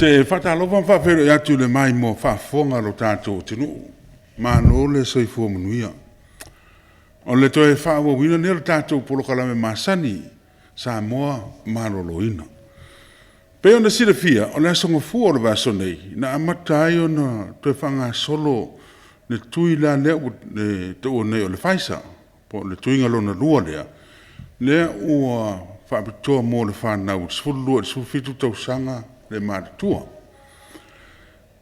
te whatalova whawhero i atu le mai mo whafonga lo tātou tinu. Mano le soifua manuia. O le toe whawa wina ni lo tātou polokalame masani sa moa maloloina. Pe ona sira fia, o le asonga fua o le vaso nei, na amatai o na toe whanga solo le tui la leo le tau nei o le whaisa, po le tui ngalo na lua lea, lea ua whaapitoa mo le whanau, sifuru lua, sifuru fitu tau sanga le mātua.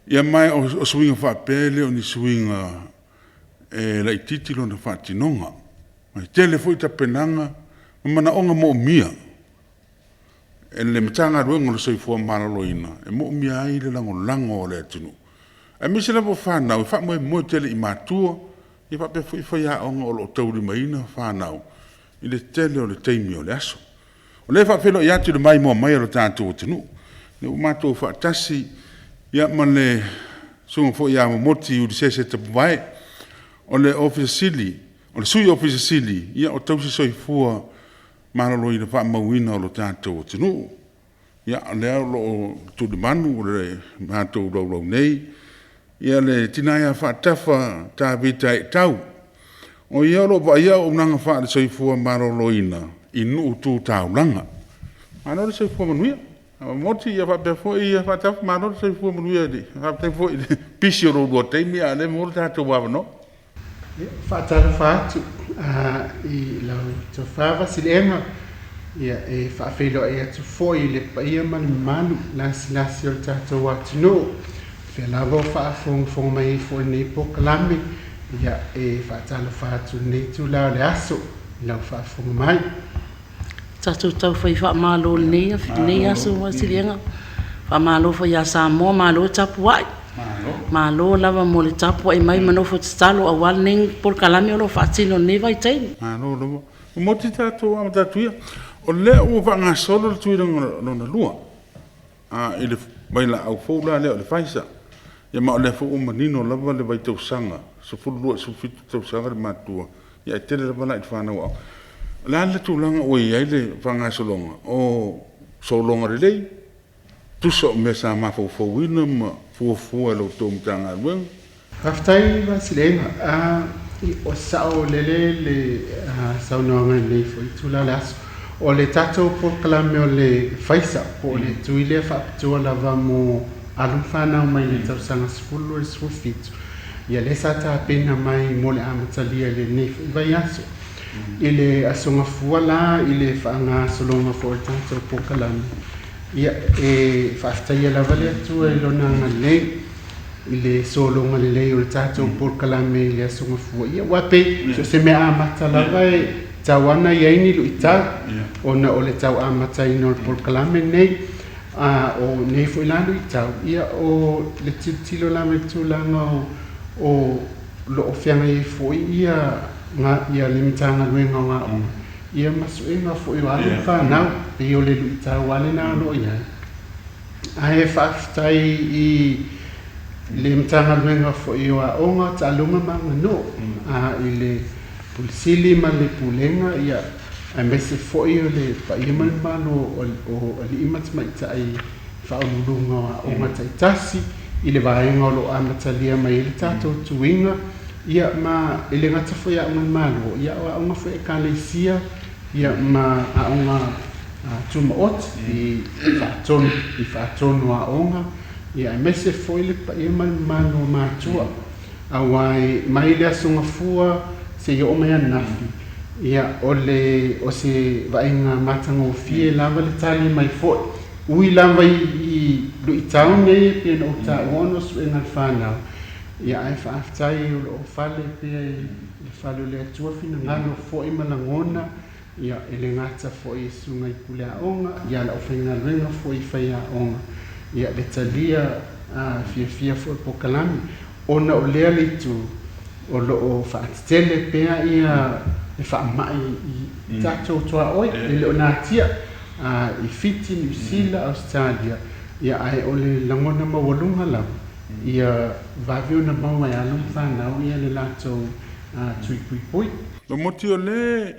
Ia mai o suinga whaapele o ni suinga la ititilo na whaatinonga. Mai tele fo ita penanga, mana onga mo mia. E le matanga ruengo le soifua malaloina, e mo mia ai le lango le atinu. E misi la po whanau, e wha moe tele i mātua, i whape fo i whaia onga o lo tauri maina whanau, i le tele o le teimi o le aso. O le whapelo i atu le mai mua mai o le tātou atinu. Ne mātou whaatasi, ia mane sunga fo ia moti u le sese tapuai, o le officer sili, o le sui officer sili, ia o tausi soifua malolo i le wha mauina o lo tātou tinu. Ia lea lo tu de manu o le mātou rau nei. Ia le tinaia wha tafa tā vita e tau. O ia lo wa ia o nanga wha le soifua malolo ina, inu tu tau langa. Ano le soifua manuia. Moti ia wha pefo ia wha tafa malolo soifua manuia di. Wha pefo i le pisi o rau teimi a le moro tātou wawano. Whaatara whaatu i lau te whawa silema ia e whaafelo e atu foi le paia manu lasi o tātou atino whea lawa whaafonga mai foi nei pokalame ia e whaatara whaatu nei tu lau le aso lau whaafonga mai tātou tau whai whaamalo nei nei aso wa silienga whaamalo whai a Samoa malo tapu ai Malo lava mo le tapu ai mai manofo talo awal ning por kalame o lo fatino ne vai tai. Malo lo. Mo ti tato am tatuia. O le o va nga solo tu no na lua. Ele vai la au fo la le faisa. Ya ma le fo o manino lava le vai tau sanga. So fo lua so fitu tau sanga ma tua. Ya tele la bana fa na wa. La le tu langa o ia le va nga solonga. O solonga le. Tu so me sa ma fo wina ma fua lo tom tanga weng. Haftai vasilema i o sao le sao no ngai foi tula las o le tato por kalame o le faisa o le tuile fa tu la vamo alufana mai le tau sanga sfulu sfufit ia le sata pena mai mole amatalia le ne vai aso ile asonga fuala ile fa nga solonga for tato por kalame ia e faftai la vale tu e lona ngale ile solo ngale o tato por kalame ile songa fu ia wape so se me amata la vai tawana ia ni lu ita ona ole tau amata ino por kalame nei o nei fu lando ita ia o le tilo la me tu la no o lo ofianga i fu ia nga ia limitanga luenga nga ia masuenga fo i wale whanau pe o le luita wale na alo ia ae whaftai i le mtanga luenga fo i wa onga ta lunga manga no i le pulisili ma le pulenga ia a mese fo i o le pa i man mano o li imat maita ai whaunulunga wa onga taitasi i le vaenga o lo amatalia mai le tato tuinga ia ma ele ngata fo ia un malo ia unha fo e kalesia ia ma a unha tuma ot i faton wa unha ia mese fo ile pa ia man mano matua awai mai le asunga fua se yo mai nafi ia ole o se vainga matango fie lava le tali mai fo ui lava i lu itaun nei pe no ta ono su en alfana ia ai whaaftai o fale pe le fale le atua fina ngano fo i malangona ia ele ngata fo i sunga i pulea onga ia la ofenga luenga fo i whaia onga ia le talia fia fo i pokalami ona o lea le tu o lo o whaatitele pea ia le whaamai i tato toa oi le o nātia i Fiti, New Zealand, Australia ia ai o le langona mawalunga lau ia vavio na mau ai alum whanau ia le lato tui pui pui. Lo moti o le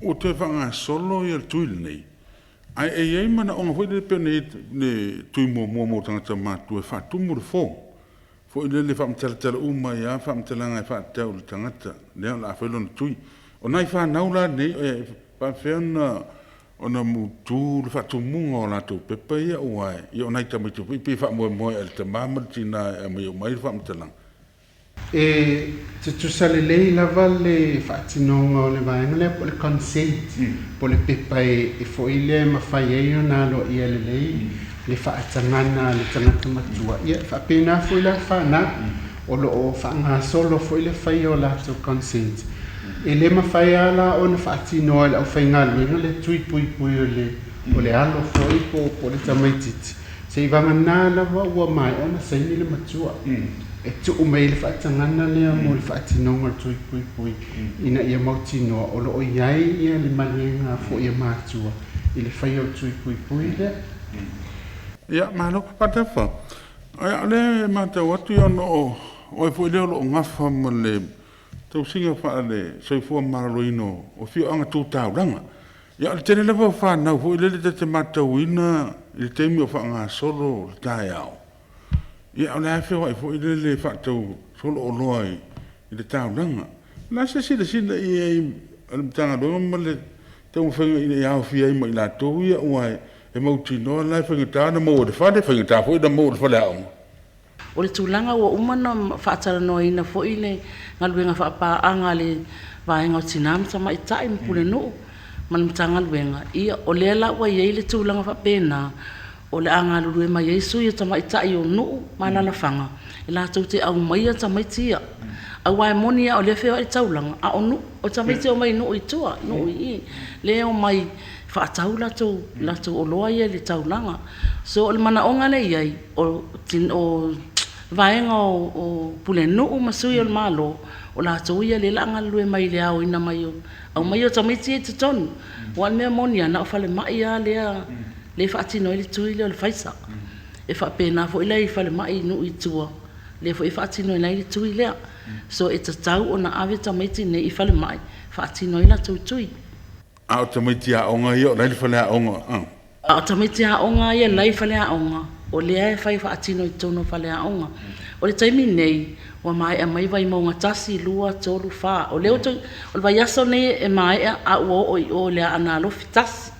o te whanga solo i al tuil nei. ai mana onga foi le pene ne tui mo tangata mātua e whātumu le fō. Fo le whamtala uma ia whamtalanga e whātau le tangata. Lea la whailo na tui. O nai whanau la nei e whawhiana o na mutu le whātumunga o lātou pepa ia uai. Ia o nai tamitu pi whamoe e le tamama tina e mai o mai le whamtalanga. E te tusale lei lava le whaatinonga o le vaenga lea po le consent po le pepa e fo i le mawhai eio nā lo ia le lei le whaatangana le tangata matua ia whaapena fo i la whaana o lo o whaanga solo fo i le whai o lātou consent e le mawhai ala o na whaatinoa le au whai ngā luenga le tui pui o le alo fo i po le tamaititi se i vanga nā lava ua mai o na saini le matua e tu umei le whaatangana lea mo le whaatinonga tui pui ina ia mautinoa o lo o iai ia le malenga fo ia mātua i le whai o tui pui lea. Ia, mahalo patafa. Ai le mātau atu ia no o e fo i leo lo ngafa mo le tau singa wha le soifua maraloino o fio anga tūtau ranga. Ia le tene lewa whanau fo i lele te mātau ina i le teimi o wha ngā solo le tae au. Ia o le awhia i fo i lele whaatau solo o loa i le tau ranga. Nā se sila i ei alimtanga doa ma le tau whenga i le au fia i ma i la tōu ia uai e mauti noa lai whenga na mo de whare whenga tā fo i na mo de whale aonga. O le tūlanga ua umana whaatara noa ina fo i le ngaluenga whaapāanga le vaenga o tinam sa mai tai mpule no man mtanga ngaluenga. Ia o le la ua iei le tūlanga whaapena o le anga lulu e mai Yesu ia ta mai tai o no mana la whanga. E la tau te au mai ta mai tia. Au wai moni o le whea i taulanga a o no o ta mai te o mai no i tua no i le o mai whaatau lato o loa ia le taulanga. So o le mana onga le iai o vaenga o pule no o masui o le malo o lato ia le langa lue mai le au ina mai o au mai o tamiti e te tonu wan mea moni ana o fale mai ia le whaatino i le tui le o le whaisa e whaapena fo ila i fale mai no i tua le fo i whaatino i lai le tui lea so e tatau o na ave tamiti ne i fale mai whaatino i la tui A o tamiti a onga ia o lai le whale a onga. A o tamiti a onga ia lai whale a onga o lea e whai whaatino i tono whale a onga o le taimi nei wa mai a mai vai maunga tasi lua tolu wha o leo o le vai aso nei e mai a ua o lea ana lofi tasi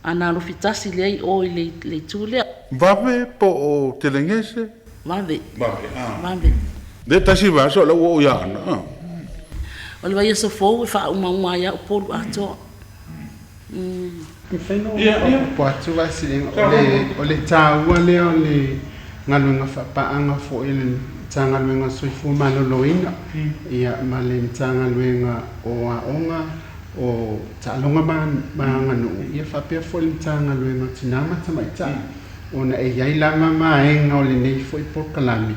ana lofi tasi lea o i le tu lea Vave po o telengese? Vave De tasi vaso la o ia ana. O le vai aso fōu e wha uma ia o polu atoa Po atu wasilenga o le tāua lea o le ngaluenga whapaanga fo i le tāngaluenga soifu maloloina ia ma le tāngaluenga o aonga o tālonga maanga nuu ia whapea fo le tāngaluenga tinama tamaita o na e iai lama maenga o le nei fo i porkalami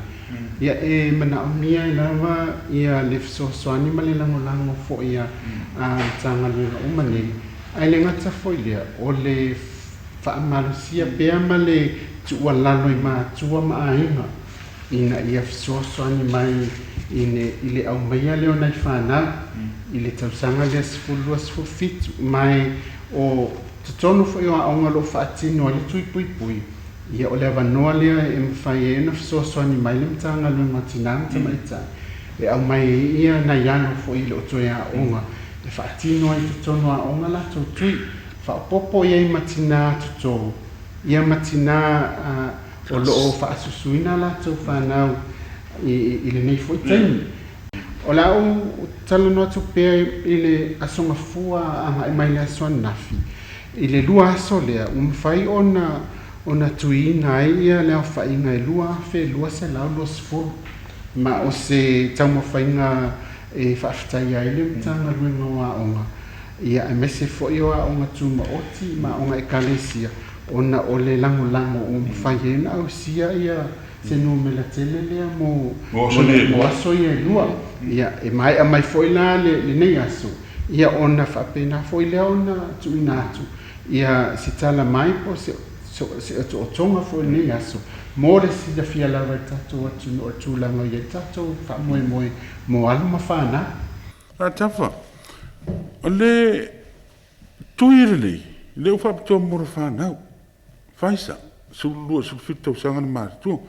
ia e mana omia i lava ia le fisoasoani ma le langolango fo ia tāngaluenga o manei ai le ngata fo ia o le whaamalusia pea ma le tua lalo i mātua maainga ina ia fisoasoani mai i le au maia leo nei whanau i le tausanga lea sifulu fitu mai o tatono fo i o aonga lo whaatino le tui pui ia o le avanoa lea e mwhai e na fisoasoani mai le mtanga lue matinam tamaita e au mai ia na iano fo i le otoe aonga e whaatino ai tatono aonga la tau tui whaapopo iai matina tutou ia matina o loo whaasusuina la tau whanau i le nei fo i taimi o la o talanoa tu pea i le asonga fua anga e mai le asoa nafi i le lua aso lea umwhai ona tuina ai ia leo whainga e lua fe lua se lau lua sifuru ma o se tauma whainga e whaafitai ai le mtanga luenga o aonga ia e mese fo i o aonga tuma oti ma onga e kalesia ona o le lango umwhai e na au sia ia se no me la tele lea mo aso ia lua ia e mai a mai foi la le nei aso ia ona whapena foi lea ona tuina atu ia si tala mai po se o tonga foi nei aso mo le si da fia la tato atu no tūlanga ia tato wha moe mo alu mawhana A tafa. O le tuirili le ufa to mo fa na faisa sulu su fito sanga ma tu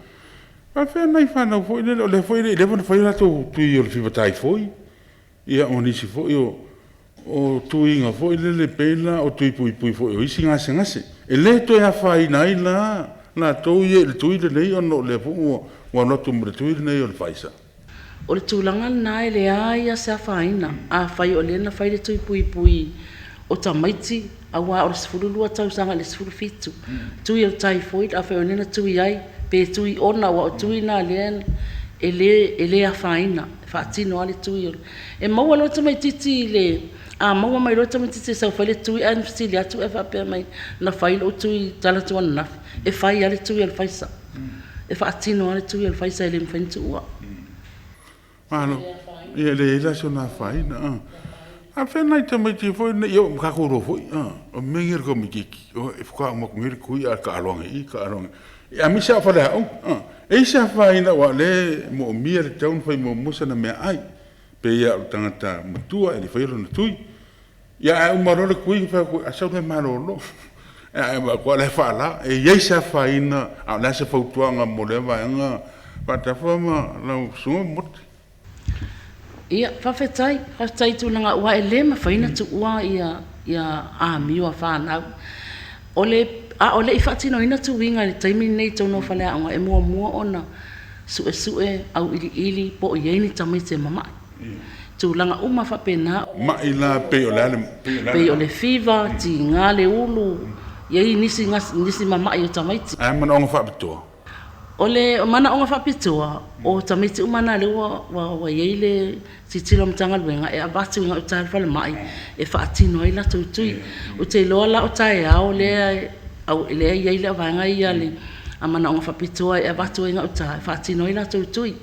pa fe nai fa na foi le foi le von foi la tu yo fi batai foi ia oni si foi o tu inga foi le pela o tu pui foi o singa singa se ele to ya fa nai la to ye le tu le no le fu wa no tu mo tu le yo faisa o le tūlanga nā e le aia sa whaina, a whai o lena whai le tui pui o ta maiti, a wā o le sifurulua tausanga le sifuru fitu. Tui o typhoid, a whai o lena tui ai, pe tui ona wa o tui nā lean, e le a whaina, whaatino ale tui o. E maua lo ta mai titi le, a maua mai lo ta mai titi sa whai le tui an fsili atu e whapea mai, na whai lo tui tala tuan naf, e whai ale tui al whaisa. E whaatino ale tui al whaisa e le mwhaintu ua. Mano, ia le ila so na fai na. A fe nai te mai te foi yo ka ko ro foi. O mengir ko mikiki. O e fuka mo ngir ku ia ka alonga I ka alonga. E a mi sa fa la. E sa fai na wa le mo mir town foi mo musa na me ai. Pe ia o tangata mutua e le foi na tui. Ia o maro le ku fa ku a sa me maro lo. E ma ko le fa la. E ia sa fai na a la se fautuanga mo le va nga. Pa ta fama la sumo mot. Ia, whawhetai tūnanga ua e le mawhaina tu ua ia a miua whanau. Ole I whaatino ina tu winga le taimi nei tau no whalea anga e mua ona sue au ili po o yeini tamai te mamai. Tūlanga uma whapena. Mai la pe o le Pe o le fiva, ti ngā le ulu, yei nisi mamai o tamai te. Ai mana onga whapitua. Ole mana onga whapitoa o tamiti umana le wa yeile titilo mtanga luenga e abatu inga utai whale mai e whaatino ai la tui o te loa la o tai au le au le yeile a vanga ia le a mana onga whapitoa e abatu inga utai whaatino ai la tui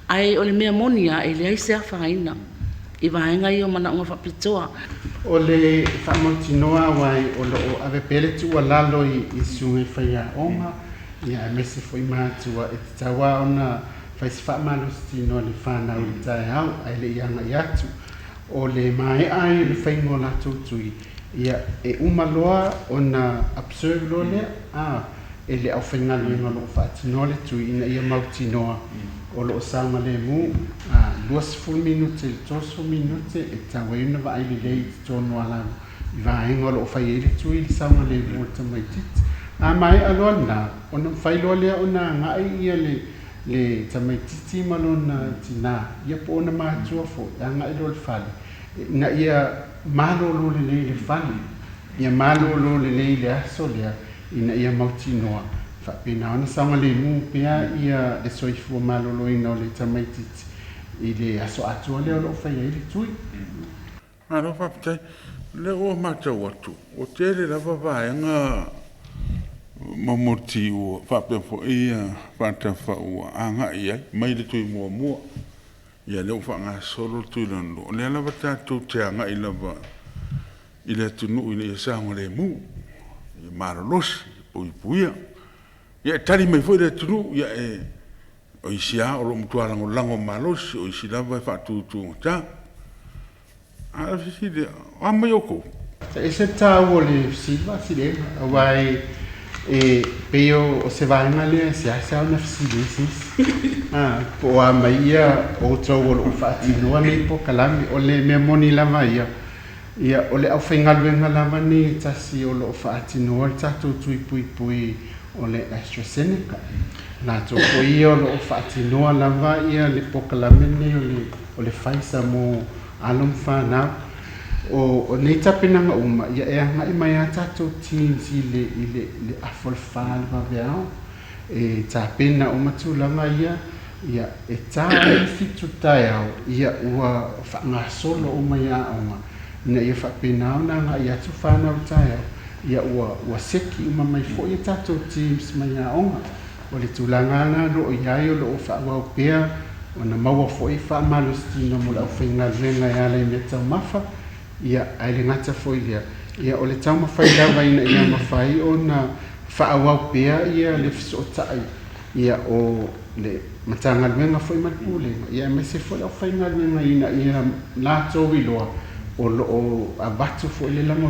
ai ole mea monia e le ai sea whaina I vanga i o mana onga whapitoa o le whamotinoa wai o lo ave pele tu a lalo I sungai whaia onga ia mese foi matua e tawa ona fai se whaamalusti no le whanau I tae au ai le ianga I atu o le mai ai le whaingo la tūtui ia e umaloa ona observe lo le e le au whaingalu inga lo whaatino le tui ina ia mautinoa o lo osanga le mu 20 minute le 3 minute e tawa ina wa ai le lei tono ala I vaenga lo whai ele tui le sanga le mu tamai titi a mai alona ona failo le ona ngai ia le tamai titi malona tina ia po ona matua fo ngai lo fale na ia malo lo le fale ia malo lo le aso le ina ia mautinoa fa pina ona sanga le mu pia ia e soifo malo lo ina le tamai titi I le aso atua le lo fai ele tui Ano fa ptai le o mata watu o tele lava vaenga mamoti o whape fo ia whata whaua anga ia mai le tui mua ia leo whanga solo tui lando o lea lava tātou te anga I lava I le tunu ina ia sānga le mu I maralosi puia ia tari mai fo I le tunu ia e o isi a o lo mtualango lango malosi o isi lava e whatutu ngata a fisi le a mai oko e se tau o le silva sile awai e peo o se vaenga le se asa ona fisilis po a maia o tau o whaatinoa nei po kalami o le mea moni lava ia o le au whaingaluenga lava ni tasi o lo whaatinoa le tatou tui pui o le AstraZeneca nā tō po ia o lo whaatinoa lava ia le po kalami nei o le Pfizer mo alum whanau o nei tapinanga uma ia e anga I mai a tatou teams I le afol whāle waweao e tapina uma tūlanga ia e tā I fitu tai au ia ua whaangasolo uma ia onga na ia whapina au nanga ia tu whanau tai au ia ua seki uma mai fo ia tatou teams mai a onga o le tūlanga ana lo iai o lo whaawau pia o na maua fo I whaamalustino mo lau whaingalenga ia le me tau mafa ia ai le ngata foi ia o le tau mawhai lawa ina ia mawhai o na whaawau pia ia le fisotai ia o le matanga luenga foi malpulenga ia mese foi au whaingalenga ina ia la tōwi loa o abatu foi le lango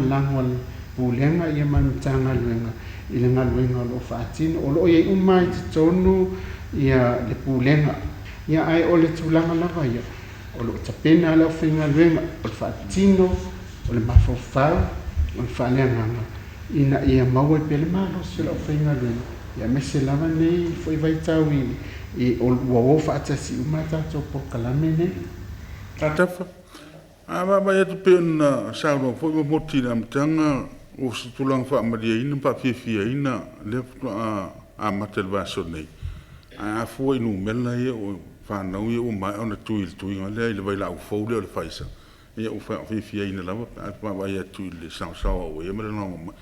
pulenga ia manutanga luenga i le galuega o loo faatino o loo iai uma i totonu ia le pulenga ia ai o le tulaga lava ia o loo tapena le aufaigaluega o le faatino o le mafaufau o le faaleagaga ina ia maua i pea le malosi o le aufaigaluega ia mese lava nei foi vaitau i o ua faatasi uma tatou polokalame nei tatafa vai atu pe ona saunoa foi momoti le amataga o se tulaga faamaliaina faafiafiaina le amata le vaso nei afua i numela ia o fanau ia ua mae ona tui le tuiga lea i le vailaʻufou lea o le faisa ia ua faafiafiaina lava vai atu i le saosaoa ua ia ma le logama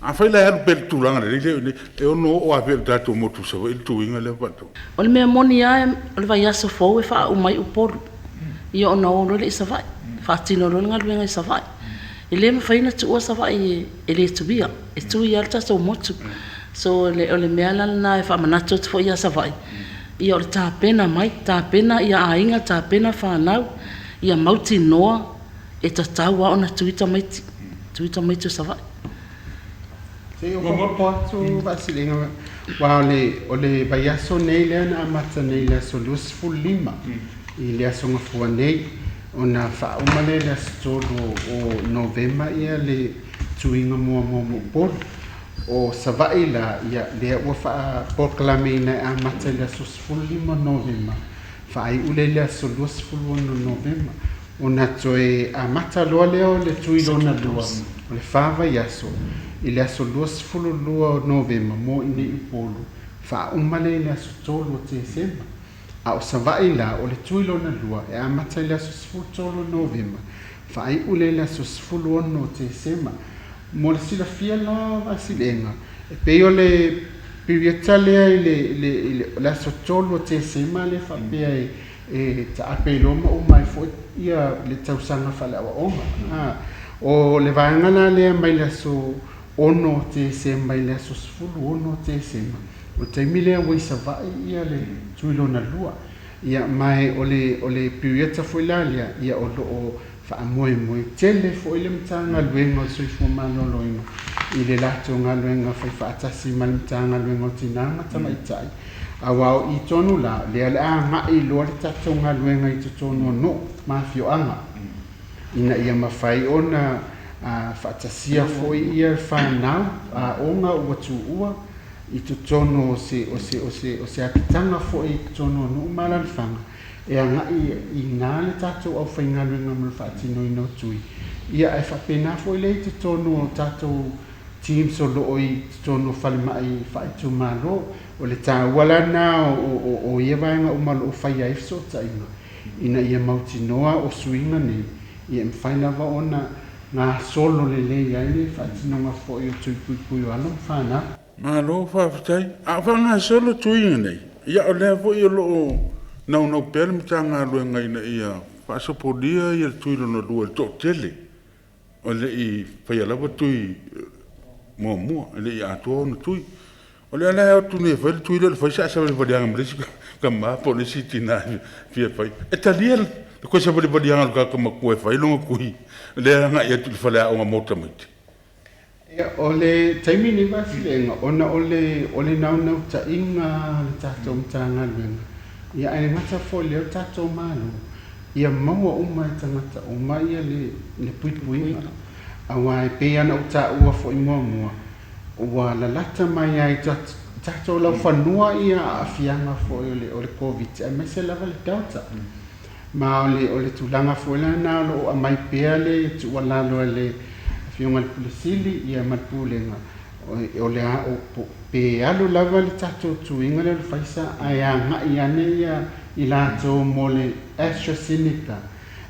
afai lai alu pe le tulaga lelei e ono oo ape le tatou motu savai le tuiga lea fatou o le mea moni ae o le vaiaso fou e faaumai upolu ia ona olo le i savai faatino lo le galuega i savai e lē mafaina tuua savai e lē tuia e tui ia le tatou motu so o le mea lalana e faamanatu atu foʻi ia savai ia o le tapena mai tapena ia aiga tapena fanau ia mautinoa e tatau a ona tuita maiti o savai Sei o po atu vasilenga wa o le vaiaso nei lea na amata nei lea so 25 i lea songa fua nei ona faauma le lea setolo o novema ia le tuiga mua polo o savai la ia lea ua faapolokalame ina e amata lea so 25 novema faaiʻu le lea so 21 novema ona toe amata loa lea o le tui lona lua o le favaiaso i le aso 22 novema mo i nei upolu faauma le le aso tolu o tesema a o savaʻi la o le tui lona lua e amata i le aso 13 novema faaiʻu le le aso 16 o tesema mo le silafia la vasilega e pei o le piriata lea i le aso tolu o tesema le faapea e taape i loma uma i foʻi ia le tausaga faaleʻauaʻoga o le vaegala lea mai le aso ono te sema i le aso 10 te sema o taimi lea ua i savaʻi ia le tuilona lua ia mai o le piriata foi la lea ia o loo faamoemoe tele foʻi le matagaluega o soifua malōlōina i le latou galuega fai faatasi ma le matagaluega o tinaga tamaitaʻi auā o i tonu la lea le agaʻi loa le tatou galuega i totonu anoo mafioaga ina ia mafai ona faatasia foʻi ia le fanau aʻoga ua tuua i totonu o se apitaga foʻi i totonu anuu malalifaga e agaʻi inā le tatou aufaigaluega ma le faatinoina o tui ia e faapena foʻi lei totonu o tatou teams o loo i totonu falemaʻi faaitumālō o le tāua lana o ia vaega uma loo fai ai fesootaʻiga ina ia mautinoa o suiga nei ia mafai lava ona ngā solo lelei ai le faatinoga foʻi o tuipuipui o alo fanau malo faafetai afaaga solo tuiga nei ia o lea foʻi o loo naunau pea le matagaluega ina ia faasopolia ia le tui lona lua le toʻatele o leʻi faia lava tui muamua e leʻi atua ona tui o lea lae atunu e fai le tui le fai saʻasava le valiaga ma lesi kamā po lesi tina fia fai e talia le koe sa valiaga lo kakamakua e fai loga kui lea agaʻi atu le faleaʻoga mo tamaiti ia o le taimi ni vasilega ona o le naunautaʻiga le tatou matagaluega ia e le gata foʻi lea o tatou malo ia maua uma e tagata uma ia le puipuiga auā e pei ana o taʻua foʻi muamua ua lalata mai ai tatou laufanua ia aafiaga foʻi o le covid e mese lava le delta ma o le tulaga foʻi lana o loo amai pea le tuualalo e le fioga le pulasili ia ma le pulega o le pe alu lava le tatou tuiga le o le faisa ae agaʻi ane ia i latou mo le AstraZeneca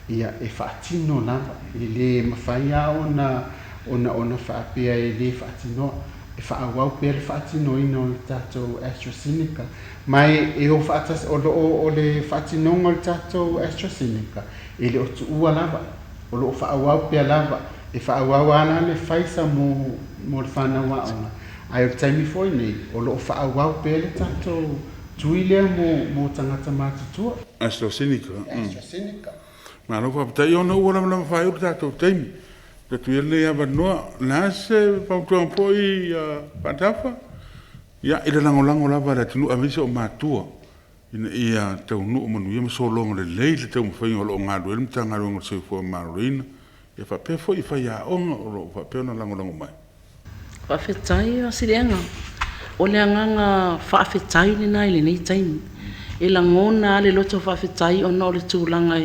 ia e faatino lava i lē mafai a ona faapea e lē faatinoa e faauau pea le faatinoina o le tatou AstraZeneca mai e o faatasi o loo o le faatinoga o le tatou AstraZeneca e le o tuua lava o loo faauau pea lava e faauau ala le faisa mo le fanauaʻoga ae o le taimi foʻi nei o loo faauau pea le tatou tui lea mo tagata matutua AstraZeneca malo faapetaʻi ona ua lamalama fai o le tatou taimi te tu ele ya no na se pa tu po i patafa ya ile lango lava la tu avisa o matua ina ia te nu mo nu so longo le te mo fai o lo ngado ele mtanga lo se fo marina ia fa pe fo i fa ya o fa pe na lango mai fa fetai o silianga o le nganga fa fetai ni nai le nei taimi e langona le loto fa fetai o no le tulanga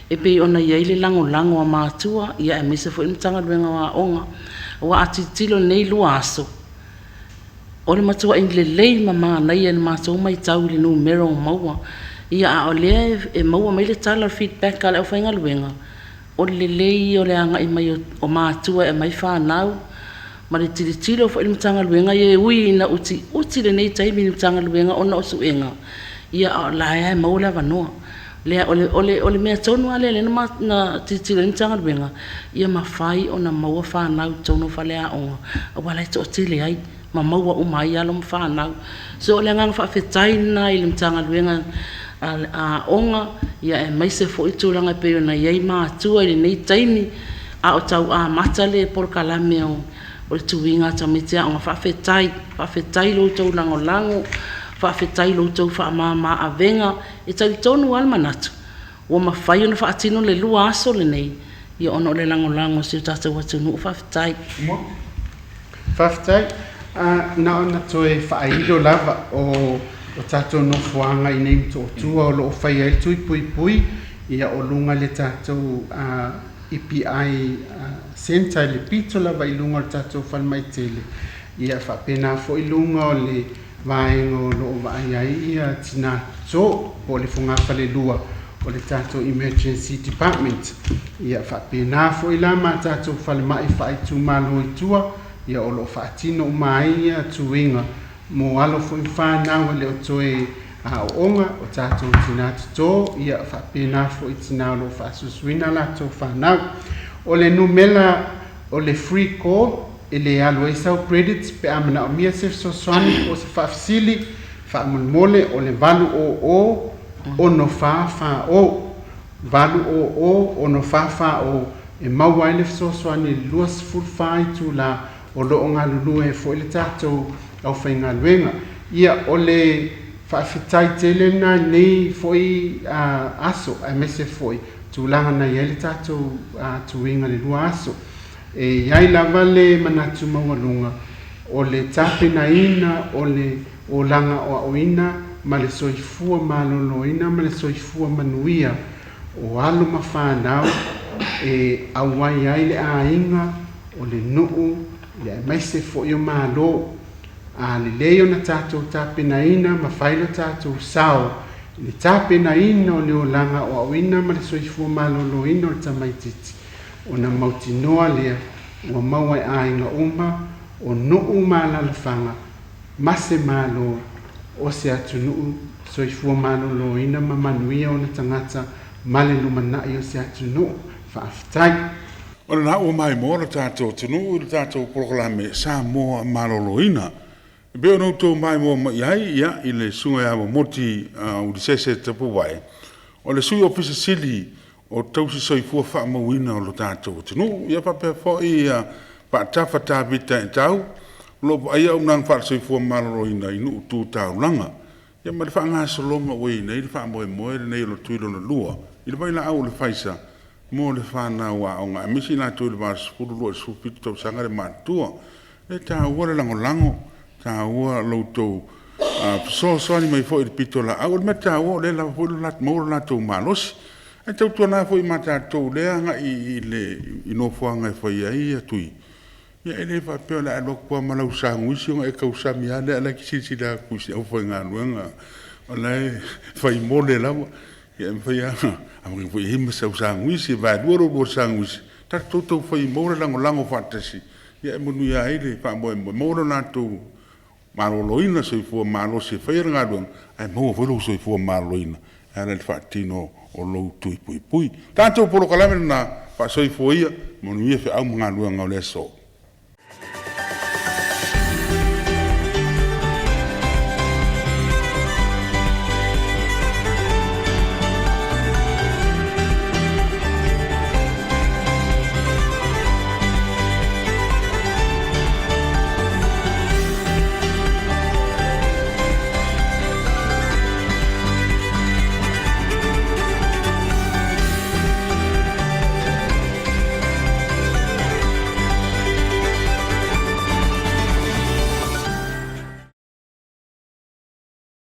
e pe ona ia ile lango a matua ia e mise fo mtanga luenga wa onga wa atitilo nei luaso o le matua in le lei mama na ia ma so mai tau le numero maua ia o le e maua mai le tala feedback ala o fainga luenga o le lei o le anga i mai o matua e mai fa nau ma le tilo fo mtanga luenga ia ui na uti le nei taimi mtanga luenga ona o suenga ia la e maula vanoa le ole mea tonu ale le na titile mtanga luenga ia mafai ona maua fa nau tonu fa le a onga wala to tile ai ma maua o mai alo fa nau so le ngang fa fetai na ile mtanga luenga a onga ia e mai se fo itulanga pe na ia ma tua ile nei taimi a o tau a matale por kalame o tuinga tamitia o fa fetai lo tau lango fa fetai lo tau fa mama avenga e tau tonu almanatu o mafai ona fa atino le lua aso le nei ia ono le lango se tata watu no fa fetai na ona toe whaaido lava o tatou no fuanga i nei to tua o lo fai ai tui pui ia o lunga le tatou EPI senta le pito lava i lunga le tatou whanmai tele ia whapena fo i lunga o le vaengo lo vai ai ia tina so po le funga fale lua o le tatou emergency department ia whapena fo i lama tatou whalmai whai tu malo i tua ia o lo fatino mai ia tuinga mo alo fo whanau le o toe a onga o tatou tina to ia fa pena fo itina lo fa suswina la to whanau o le numela o le free call ele alo e sau credits pe amana o mia se so swani o se fa fasili fa mole o le valu o no fa o valu o no fa o e mawai so swani luas full fight tu la o lo nga lulu e fo le tatou au fainga luenga ia o le fa fitai tele na nei foi aso a mese foi tu langa na ele tatou tu inga le lua aso e yai la vale manatu mawalunga o le tape na ina o langa o ina ma le soifua maloloina ma le soifua manuia o alu mawhanau e awai ai le ainga o le nuu le mai se fo yo malo a le leo na tatou tape na ina ma failo tatou sao le tape na ina o le olanga o awina ma le soifua malolo ina o le tamaititi o na mautinoa lea o maua e ainga uma o nuu malalafanga mase malo o se atu nuu soifua malolo ina ma manuia o na tangata male lumanai o se atu nuu whaafitai. O na o mai mo le tatou tunu le tatou proklame sa mo maloloina be ono to mai mo ia i le sunga ya moti u se tapu vai o le sui office sili o tausi soifua fa mawina o le tatou tunu ia pa pe fo ia pa tafa ta vita tau lo ia unang fa soifua maloloina inu tu tau langa ia ma fa nga solonga we nei fa mo nei lo tuilo no lua i le vai la au le faisa mo le fana wa nga misi na tu le vas fulu lo su pito sanga le matua e ta ora lango ta ora lo to so ni mai foi pito la au me ta ora le la fulu la mo la to malos e tu tu na foi mata to le nga i le no fo nga foi ai tu ia ele fa pe la lo ko ma la usa ngisi nga e ka usa mi ale la ki si la ku si o foi nga luenga ona fai mo le la ia fai am foi him sa ngisi va duro bo ngisi ta toto foi mo lango fatasi ia mo nu ia ile fa mo na tu maloloina se fu malo se fai nga don ai mo vo so fu maloloina era il fatino o lo tu pui tanto por kalame na fa so fu ia mo nu ia fa am nga luanga le so